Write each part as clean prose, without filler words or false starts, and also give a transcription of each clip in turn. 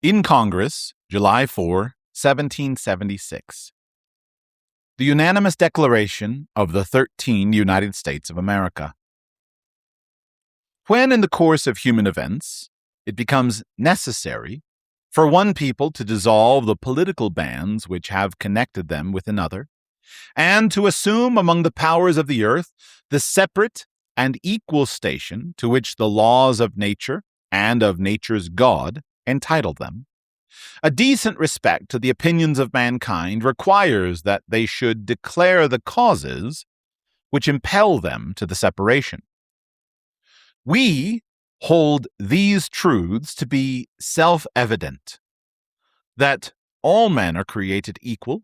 In Congress, July 4, 1776. The unanimous declaration of the 13 United States of America. When in the course of human events it becomes necessary for one people to dissolve the political bands which have connected them with another, and to assume among the powers of the earth the separate and equal station to which the laws of nature and of nature's God entitle them, a decent respect to the opinions of mankind requires that they should declare the causes which impel them to the separation. We hold these truths to be self-evident, that all men are created equal,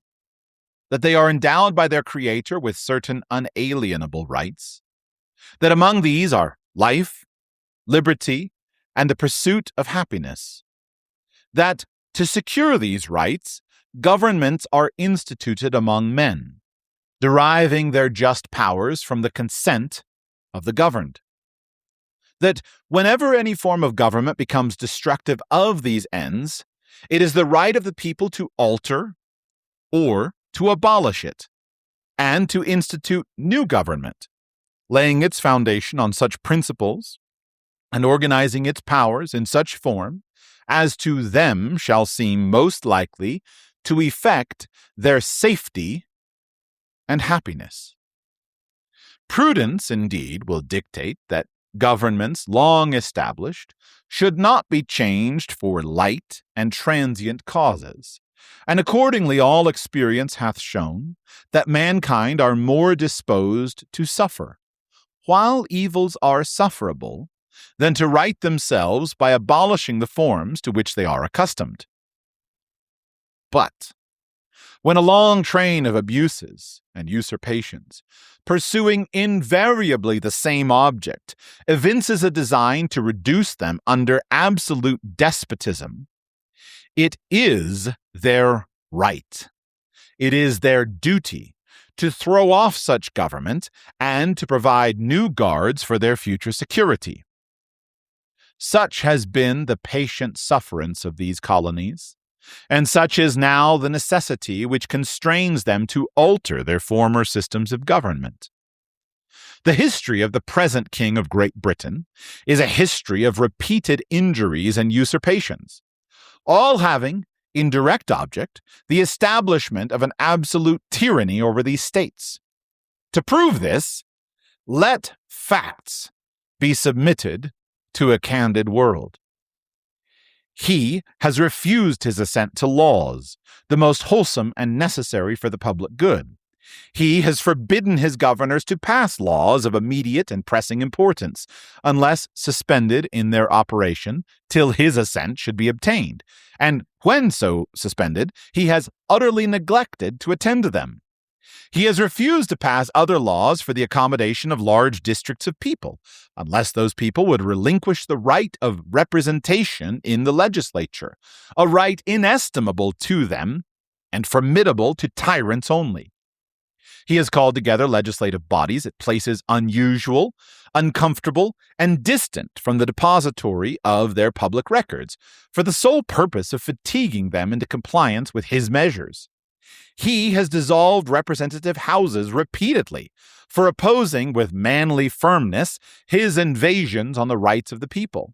that they are endowed by their Creator with certain unalienable rights, that among these are life, liberty, and the pursuit of happiness, that to secure these rights, governments are instituted among men, deriving their just powers from the consent of the governed, that whenever any form of government becomes destructive of these ends, it is the right of the people to alter or to abolish it, and to institute new government, laying its foundation on such principles and organizing its powers in such form as to them shall seem most likely to effect their safety and happiness. Prudence, indeed, will dictate that governments long established should not be changed for light and transient causes, and accordingly all experience hath shown that mankind are more disposed to suffer, while evils are sufferable, than to right themselves by abolishing the forms to which they are accustomed. But when a long train of abuses and usurpations, pursuing invariably the same object, evinces a design to reduce them under absolute despotism, it is their right, it is their duty to throw off such government and to provide new guards for their future security. Such has been the patient sufferance of these colonies, and such is now the necessity which constrains them to alter their former systems of government. The history of the present King of Great Britain is a history of repeated injuries and usurpations, all having in direct object the establishment of an absolute tyranny over these states. To prove this, let facts be submitted to a candid world. He has refused his assent to laws, the most wholesome and necessary for the public good. He has forbidden his governors to pass laws of immediate and pressing importance, unless suspended in their operation till his assent should be obtained, and when so suspended, he has utterly neglected to attend to them. He has refused to pass other laws for the accommodation of large districts of people, unless those people would relinquish the right of representation in the legislature, a right inestimable to them and formidable to tyrants only. He has called together legislative bodies at places unusual, uncomfortable, and distant from the depository of their public records, for the sole purpose of fatiguing them into compliance with his measures. He has dissolved representative houses repeatedly for opposing with manly firmness his invasions on the rights of the people.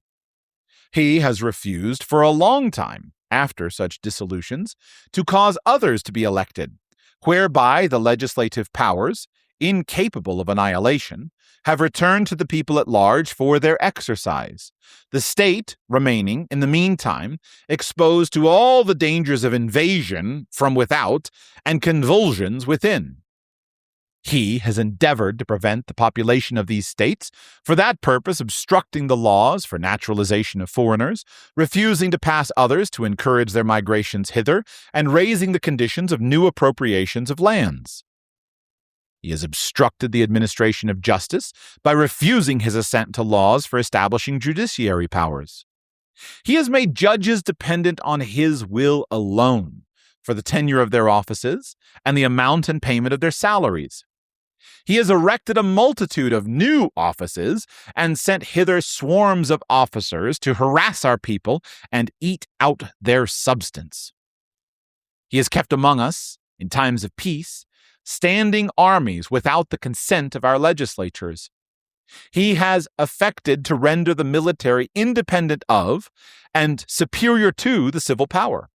He has refused for a long time, after such dissolutions, to cause others to be elected, whereby the legislative powers, incapable of annihilation, have returned to the people at large for their exercise, the state remaining, in the meantime, exposed to all the dangers of invasion from without and convulsions within. He has endeavored to prevent the population of these states, for that purpose obstructing the laws for naturalization of foreigners, refusing to pass others to encourage their migrations hither, and raising the conditions of new appropriations of lands. He has obstructed the administration of justice by refusing his assent to laws for establishing judiciary powers. He has made judges dependent on his will alone for the tenure of their offices and the amount and payment of their salaries. He has erected a multitude of new offices and sent hither swarms of officers to harass our people and eat out their substance. He has kept among us, in times of peace, standing armies without the consent of our legislatures. He has affected to render the military independent of and superior to the civil power.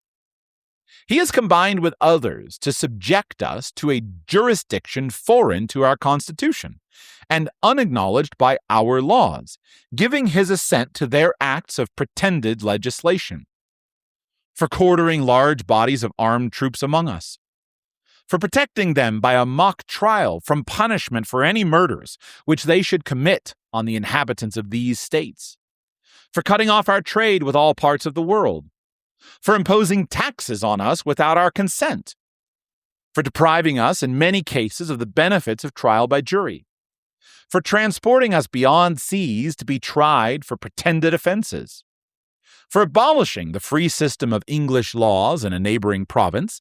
He has combined with others to subject us to a jurisdiction foreign to our Constitution and unacknowledged by our laws, giving his assent to their acts of pretended legislation, for quartering large bodies of armed troops among us, for protecting them by a mock trial from punishment for any murders which they should commit on the inhabitants of these states, for cutting off our trade with all parts of the world, for imposing taxes on us without our consent, for depriving us in many cases of the benefits of trial by jury, for transporting us beyond seas to be tried for pretended offenses, for abolishing the free system of English laws in a neighboring province,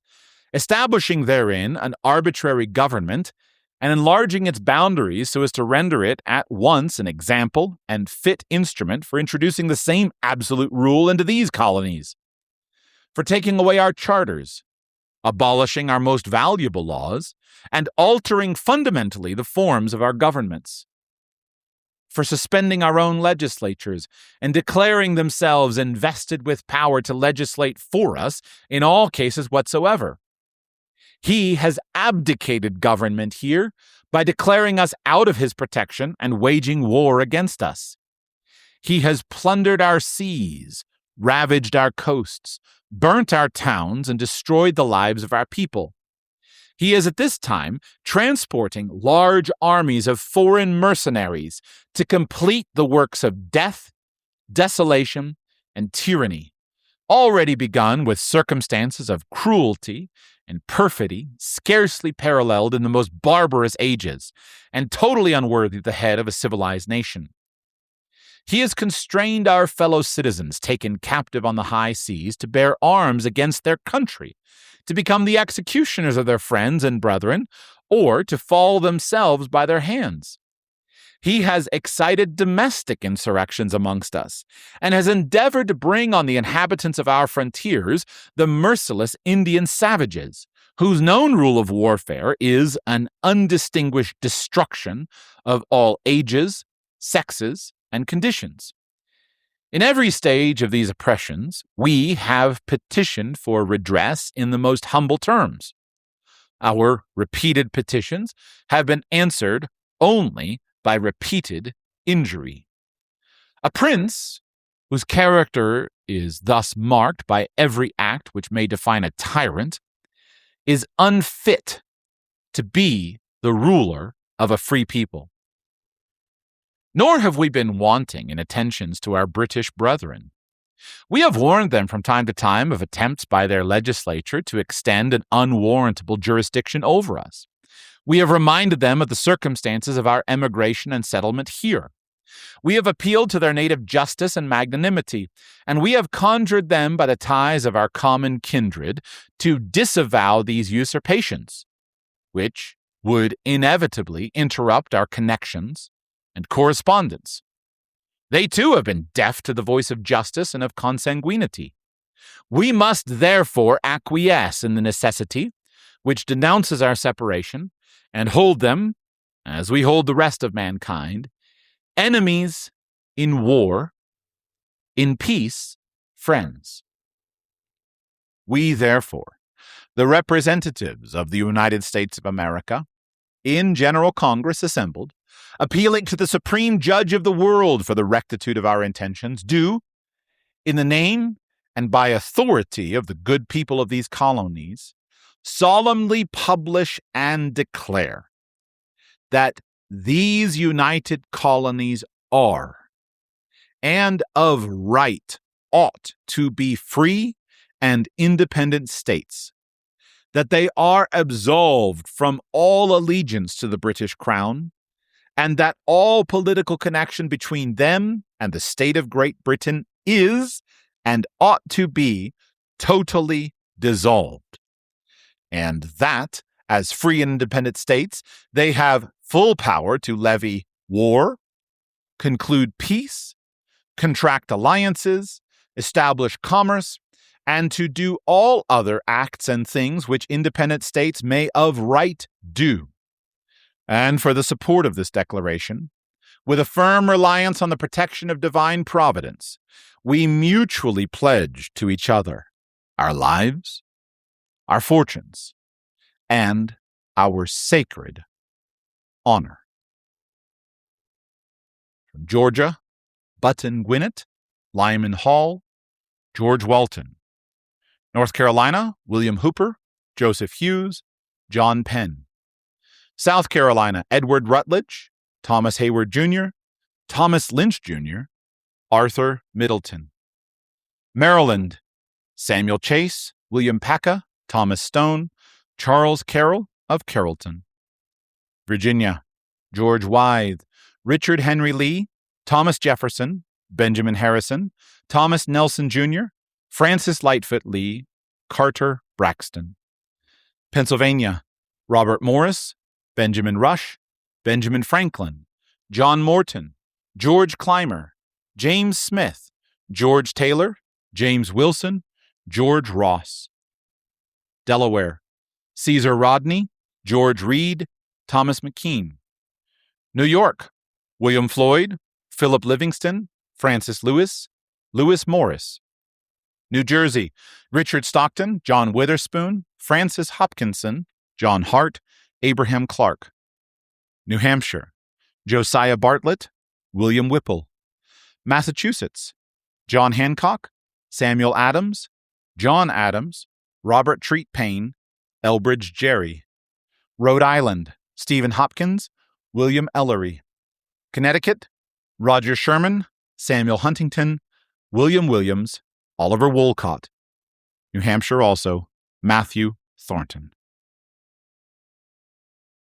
establishing therein an arbitrary government, and enlarging its boundaries so as to render it at once an example and fit instrument for introducing the same absolute rule into these colonies, for taking away our charters, abolishing our most valuable laws, and altering fundamentally the forms of our governments, for suspending our own legislatures and declaring themselves invested with power to legislate for us in all cases whatsoever. He has abdicated government here by declaring us out of his protection and waging war against us. He has plundered our seas, ravaged our coasts, burnt our towns, and destroyed the lives of our people. He is at this time transporting large armies of foreign mercenaries to complete the works of death, desolation, and tyranny, already begun with circumstances of cruelty and perfidy scarcely paralleled in the most barbarous ages, and totally unworthy the head of a civilized nation. He has constrained our fellow citizens taken captive on the high seas to bear arms against their country, to become the executioners of their friends and brethren, or to fall themselves by their hands. He has excited domestic insurrections amongst us, and has endeavored to bring on the inhabitants of our frontiers the merciless Indian savages, whose known rule of warfare is an undistinguished destruction of all ages, sexes, and conditions. In every stage of these oppressions, we have petitioned for redress in the most humble terms. Our repeated petitions have been answered only by repeated injury. A prince whose character is thus marked by every act which may define a tyrant is unfit to be the ruler of a free people. Nor have we been wanting in attentions to our British brethren. We have warned them from time to time of attempts by their legislature to extend an unwarrantable jurisdiction over us. We have reminded them of the circumstances of our emigration and settlement here. We have appealed to their native justice and magnanimity, and we have conjured them by the ties of our common kindred to disavow these usurpations, which would inevitably interrupt our connections and correspondence. They too have been deaf to the voice of justice and of consanguinity. We must therefore acquiesce in the necessity which denounces our separation, and hold them, as we hold the rest of mankind, enemies in war, in peace, friends. We, therefore, the representatives of the United States of America, in General Congress assembled, appealing to the Supreme Judge of the world for the rectitude of our intentions, do, in the name and by authority of the good people of these colonies, solemnly publish and declare that these united colonies are, and of right ought to be free and independent states, that they are absolved from all allegiance to the British Crown, and that all political connection between them and the state of Great Britain is and ought to be totally dissolved, and that, As free and independent states, they have full power to levy war, conclude peace, contract alliances, establish commerce, and to do all other acts and things which independent states may of right do. And for the support of this declaration, with a firm reliance on the protection of divine providence, we mutually pledge to each other our lives, our fortunes, and our sacred honor. From Georgia, Button Gwinnett, Lyman Hall, George Walton. North Carolina, William Hooper, Joseph Hughes, John Penn. South Carolina, Edward Rutledge, Thomas Hayward Jr., Thomas Lynch Jr., Arthur Middleton. Maryland, Samuel Chase, William Paca, Thomas Stone, Charles Carroll of Carrollton. Virginia, George Wythe, Richard Henry Lee, Thomas Jefferson, Benjamin Harrison, Thomas Nelson Jr., Francis Lightfoot Lee, Carter Braxton. Pennsylvania, Robert Morris, Benjamin Rush, Benjamin Franklin, John Morton, George Clymer, James Smith, George Taylor, James Wilson, George Ross. Delaware, Caesar Rodney, George Reed, Thomas McKean. New York, William Floyd, Philip Livingston, Francis Lewis, Lewis Morris. New Jersey, Richard Stockton, John Witherspoon, Francis Hopkinson, John Hart, Abraham Clark. New Hampshire, Josiah Bartlett, William Whipple. Massachusetts, John Hancock, Samuel Adams, John Adams, Robert Treat Payne, Elbridge Gerry. Rhode Island, Stephen Hopkins, William Ellery. Connecticut, Roger Sherman, Samuel Huntington, William Williams, Oliver Wolcott. New Hampshire also, Matthew Thornton.